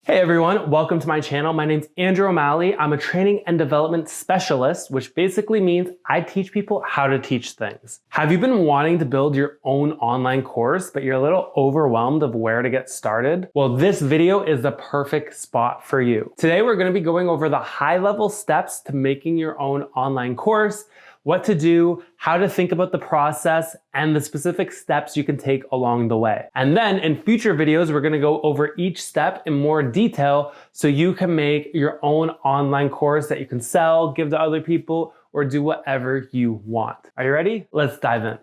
Hey everyone, welcome to my channel. My name's Andrew O'Malley. I'm a training and development specialist, which basically means I teach people how to teach things. Have you been wanting to build your own online course, but you're a little overwhelmed of where to get started? Well, this video is the perfect spot for you. Today, we're going to be going over the high-level steps to making your own online course, what to do, how to think about the process, and the specific steps you can take along the way. And then in future videos, we're gonna go over each step in more detail so you can make your own online course that you can sell, give to other people, or do whatever you want. Are you ready? Let's dive in.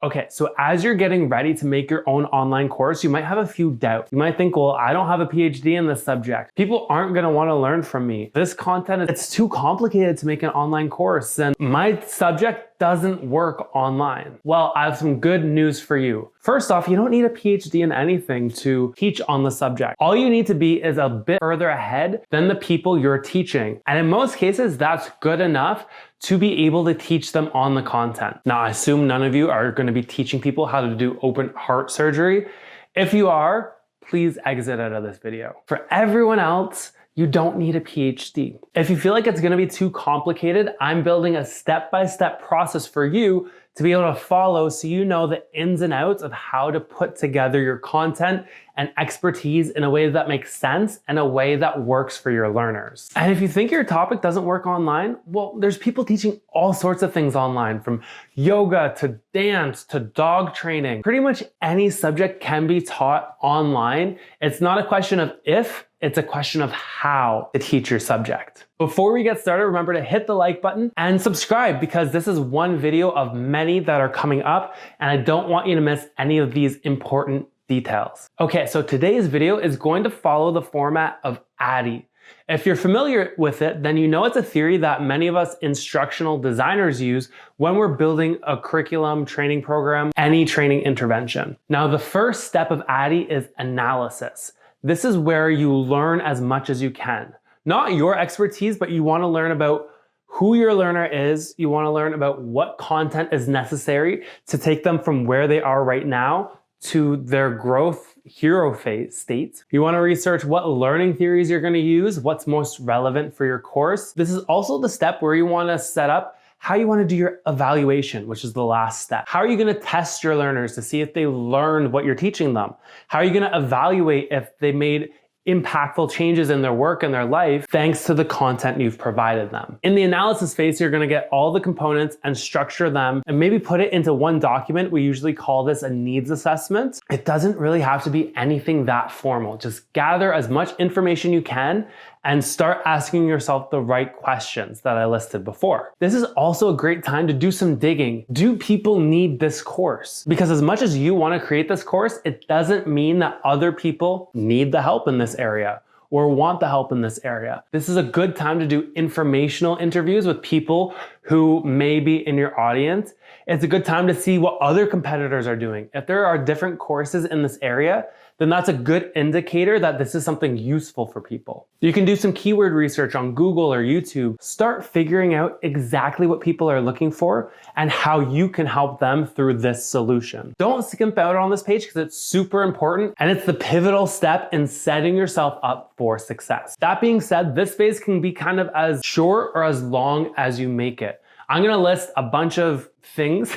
Okay, so as you're getting ready to make your own online course, you might have a few doubts. You might think, well, I don't have a PhD in this subject. People aren't gonna wanna learn from me. This content, it's too complicated to make an online course, and my subject doesn't work online. Well, I have some good news for you. First off, you don't need a PhD in anything to teach on the subject. All you need to be is a bit further ahead than the people you're teaching. And in most cases, that's good enough to be able to teach them on the content. Now, I assume none of you are going to be teaching people how to do open heart surgery. If you are, please exit out of this video. For everyone else, you don't need a PhD. If you feel like it's gonna be too complicated, I'm building a step-by-step process for you to be able to follow so you know the ins and outs of how to put together your content and expertise in a way that makes sense and a way that works for your learners. And if you think your topic doesn't work online, well, there's people teaching all sorts of things online, from yoga to dance to dog training. Pretty much any subject can be taught online. It's not a question of if, it's a question of how to teach your subject. Before we get started, remember to hit the like button and subscribe, because this is one video of many that are coming up, and I don't want you to miss any of these important details. Okay, so today's video is going to follow the format of ADDIE. If you're familiar with it, then you know it's a theory that many of us instructional designers use when we're building a curriculum, training program, any training intervention. Now, the first step of ADDIE is analysis. This is where you learn as much as you can. Not your expertise, but you want to learn about who your learner is. You want to learn about what content is necessary to take them from where they are right now to their growth hero phase state. You want to research what learning theories you're going to use, what's most relevant for your course. This is also the step where you want to set up how you want to do your evaluation, which is the last step. How are you going to test your learners to see if they learned what you're teaching them? How are you going to evaluate if they made impactful changes in their work and their life thanks to the content you've provided them? In the analysis phase, you're going to get all the components and structure them and maybe put it into one document. We usually call this a needs assessment. It doesn't really have to be anything that formal. Just gather as much information you can and start asking yourself the right questions that I listed before. This is also a great time to do some digging. Do people need this course? Because as much as you want to create this course, it doesn't mean that other people need the help in this area or want the help in this area. This is a good time to do informational interviews with people who may be in your audience. It's a good time to see what other competitors are doing. If there are different courses in this area, then that's a good indicator that this is something useful for people. You can do some keyword research on Google or YouTube. Start figuring out exactly what people are looking for and how you can help them through this solution. Don't skimp out on this page because it's super important and it's the pivotal step in setting yourself up for success. That being said, this phase can be kind of as short or as long as you make it. I'm gonna list a bunch of things.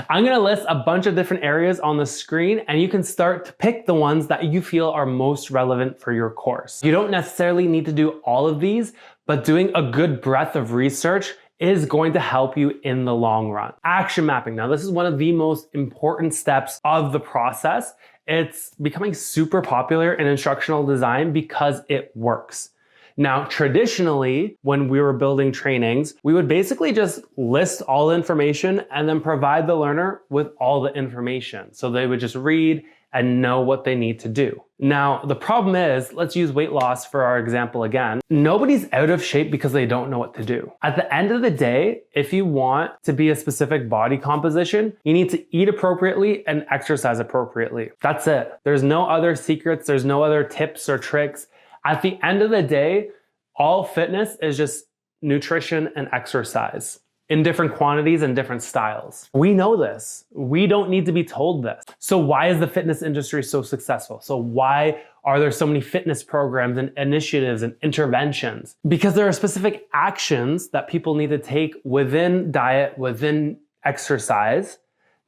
I'm gonna list a bunch of different areas on the screen, and you can start to pick the ones that you feel are most relevant for your course. You don't necessarily need to do all of these, but doing a good breadth of research is going to help you in the long run. Action mapping. Now, this is one of the most important steps of the process. It's becoming super popular in instructional design because it works. Now, traditionally, when we were building trainings, we would basically just list all the information and then provide the learner with all the information. So they would just read and know what they need to do. Now, the problem is, let's use weight loss for our example again. Nobody's out of shape because they don't know what to do. At the end of the day, if you want to be a specific body composition, you need to eat appropriately and exercise appropriately. That's it. There's no other secrets. There's no other tips or tricks. At the end of the day, all fitness is just nutrition and exercise. in different quantities and different styles. We know this. We don't need to be told this. So why is the fitness industry so successful? So why are there so many fitness programs and initiatives and interventions? Because there are specific actions that people need to take within diet, within exercise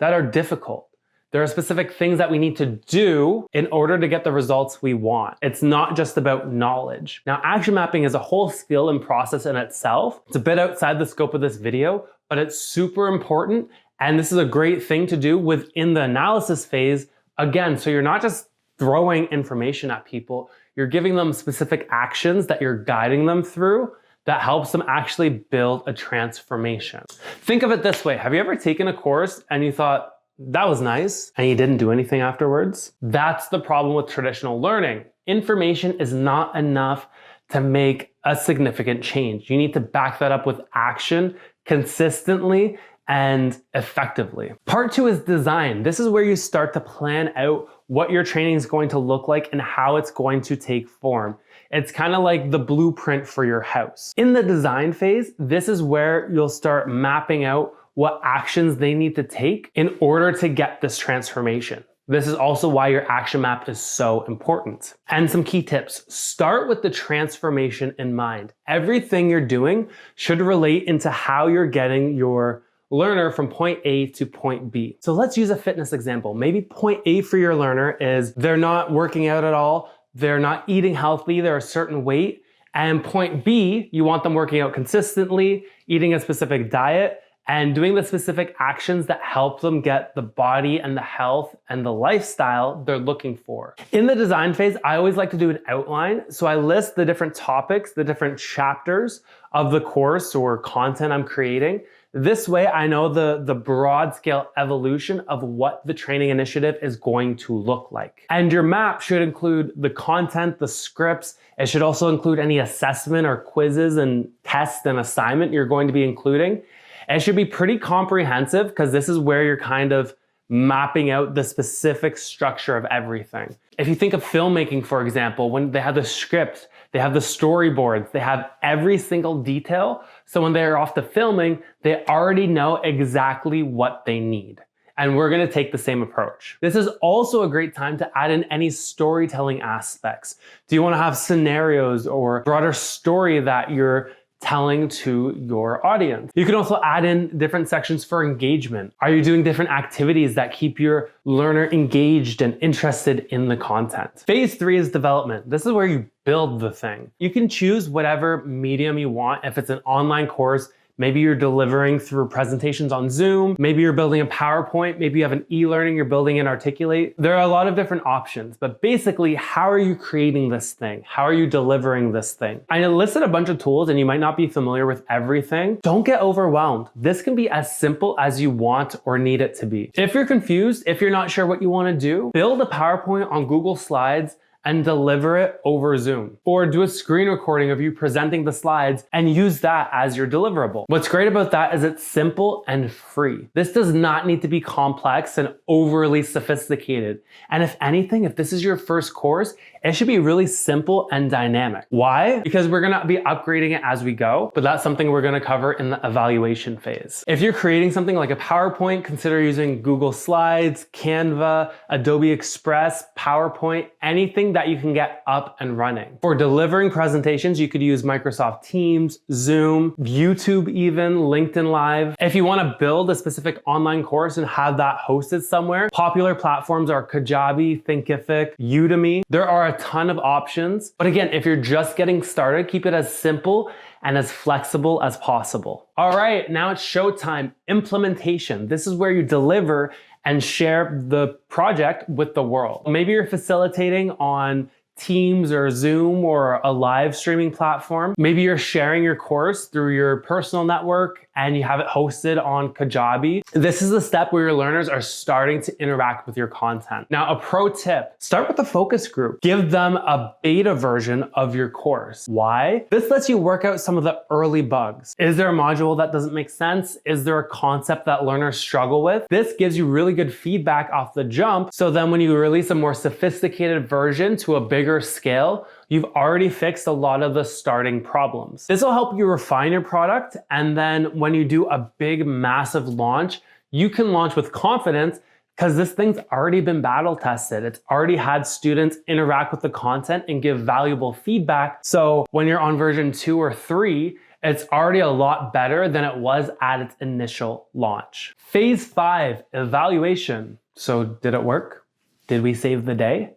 that are difficult. There are specific things that we need to do in order to get the results we want. It's not just about knowledge. Now, action mapping is a whole skill and process in itself. It's a bit outside the scope of this video, but it's super important. And this is a great thing to do within the analysis phase. Again, so you're not just throwing information at people, you're giving them specific actions that you're guiding them through that helps them actually build a transformation. Think of it this way. Have you ever taken a course and you thought, that was nice, and you didn't do anything afterwards? That's the problem with traditional learning. Information is not enough to make a significant change. You need to back that up with action consistently and effectively. Part 2 is design. This is where you start to plan out what your training is going to look like and how it's going to take form. It's kind of like the blueprint for your house. In the design phase, this is where you'll start mapping out what actions they need to take in order to get this transformation. This is also why your action map is so important. And some key tips. Start with the transformation in mind. Everything you're doing should relate into how you're getting your learner from point A to point B. So let's use a fitness example. Maybe point A for your learner is they're not working out at all, they're not eating healthy, they're a certain weight. And point B, you want them working out consistently, eating a specific diet, and doing the specific actions that help them get the body and the health and the lifestyle they're looking for. In the design phase, I always like to do an outline. So I list the different topics, the different chapters of the course or content I'm creating. This way, I know the broad scale evolution of what the training initiative is going to look like. And your map should include the content, the scripts. It should also include any assessment or quizzes and tests and assignment you're going to be including. It should be pretty comprehensive because this is where you're kind of mapping out the specific structure of everything. If you think of filmmaking, for example, when they have the script, they have the storyboards, they have every single detail. So when they're off to filming, they already know exactly what they need. And we're gonna take the same approach. This is also a great time to add in any storytelling aspects. Do you wanna have scenarios or broader story that you're telling to your audience? You can also add in different sections for engagement. Are you doing different activities that keep your learner engaged and interested in the content? Phase 3 is development. This is where you build the thing. You can choose whatever medium you want. If it's an online course, maybe you're delivering through presentations on Zoom. Maybe you're building a PowerPoint. Maybe you have an e-learning you're building in Articulate. There are a lot of different options, but basically, how are you creating this thing? How are you delivering this thing? I listed a bunch of tools and you might not be familiar with everything. Don't get overwhelmed. This can be as simple as you want or need it to be. If you're confused, if you're not sure what you want to do, build a PowerPoint on Google Slides and deliver it over Zoom. Or do a screen recording of you presenting the slides and use that as your deliverable. What's great about that is it's simple and free. This does not need to be complex and overly sophisticated. And if anything, if this is your first course, it should be really simple and dynamic. Why? Because we're gonna be upgrading it as we go, but that's something we're gonna cover in the evaluation phase. If you're creating something like a PowerPoint, consider using Google Slides, Canva, Adobe Express, PowerPoint, anything that you can get up and running. For delivering presentations, you could use Microsoft Teams, Zoom, YouTube even, LinkedIn Live. If you wanna build a specific online course and have that hosted somewhere, popular platforms are Kajabi, Thinkific, Udemy. There are a ton of options. But again, if you're just getting started, keep it as simple and as flexible as possible. All right, now it's showtime. Implementation. This is where you deliver and share the project with the world. Maybe you're facilitating on Teams or Zoom or a live streaming platform. Maybe you're sharing your course through your personal network and you have it hosted on Kajabi. This is the step where your learners are starting to interact with your content. Now, a pro tip, start with a focus group. Give them a beta version of your course. Why? This lets you work out some of the early bugs. Is there a module that doesn't make sense? Is there a concept that learners struggle with? This gives you really good feedback off the jump. So then when you release a more sophisticated version to a bigger bigger scale, you've already fixed a lot of the starting problems. This will help you refine your product, and then when you do a big, massive launch, you can launch with confidence because this thing's already been battle tested. It's already had students interact with the content and give valuable feedback. So when you're on version 2 or 3, it's already a lot better than it was at its initial launch. Phase 5, evaluation. So did it work? Did we save the day?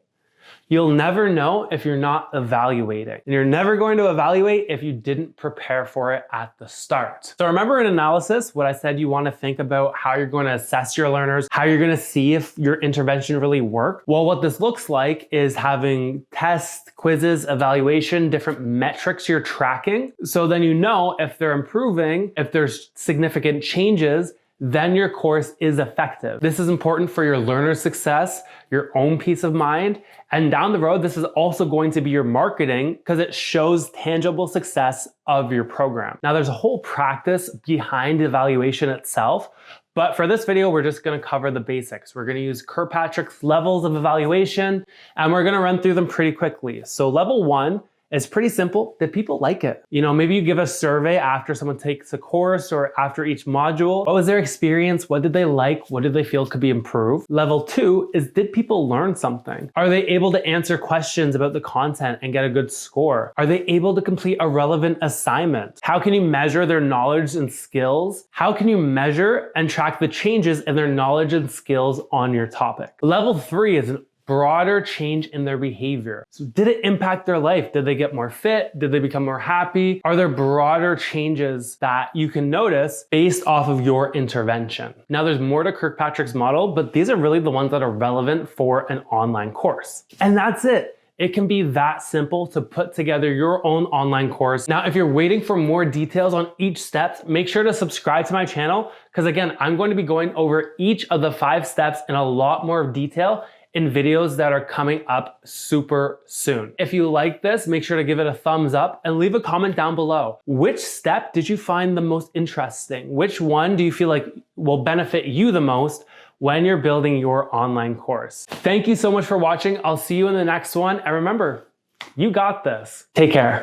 You'll never know if you're not evaluating. And you're never going to evaluate if you didn't prepare for it at the start. So remember in analysis, what I said, you want to think about how you're going to assess your learners, how you're going to see if your intervention really worked. Well, what this looks like is having tests, quizzes, evaluation, different metrics you're tracking. So then you know if they're improving, if there's significant changes, then your course is effective. This is important for your learner success, your own peace of mind, and down the road, this is also going to be your marketing because it shows tangible success of your program. Now, there's a whole practice behind evaluation itself, but for this video, we're just gonna cover the basics. We're gonna use Kirkpatrick's levels of evaluation, and we're gonna run through them pretty quickly. So level 1, it's pretty simple. Did people like it? You know, maybe you give a survey after someone takes a course or after each module. What was their experience? What did they like? What did they feel could be improved? Level 2 is, did people learn something? Are they able to answer questions about the content and get a good score? Are they able to complete a relevant assignment? How can you measure their knowledge and skills? How can you measure and track the changes in their knowledge and skills on your topic? Level 3 is an broader change in their behavior. So did it impact their life? Did they get more fit? Did they become more happy? Are there broader changes that you can notice based off of your intervention? Now there's more to Kirkpatrick's model, but these are really the ones that are relevant for an online course. And that's it. It can be that simple to put together your own online course. Now, if you're waiting for more details on each step, make sure to subscribe to my channel, because again, I'm going to be going over each of the 5 steps in a lot more detail in videos that are coming up super soon. If you like this, make sure to give it a thumbs up and leave a comment down below. Which step did you find the most interesting? Which one do you feel like will benefit you the most when you're building your online course? Thank you so much for watching. I'll see you in the next one. And remember, you got this. Take care.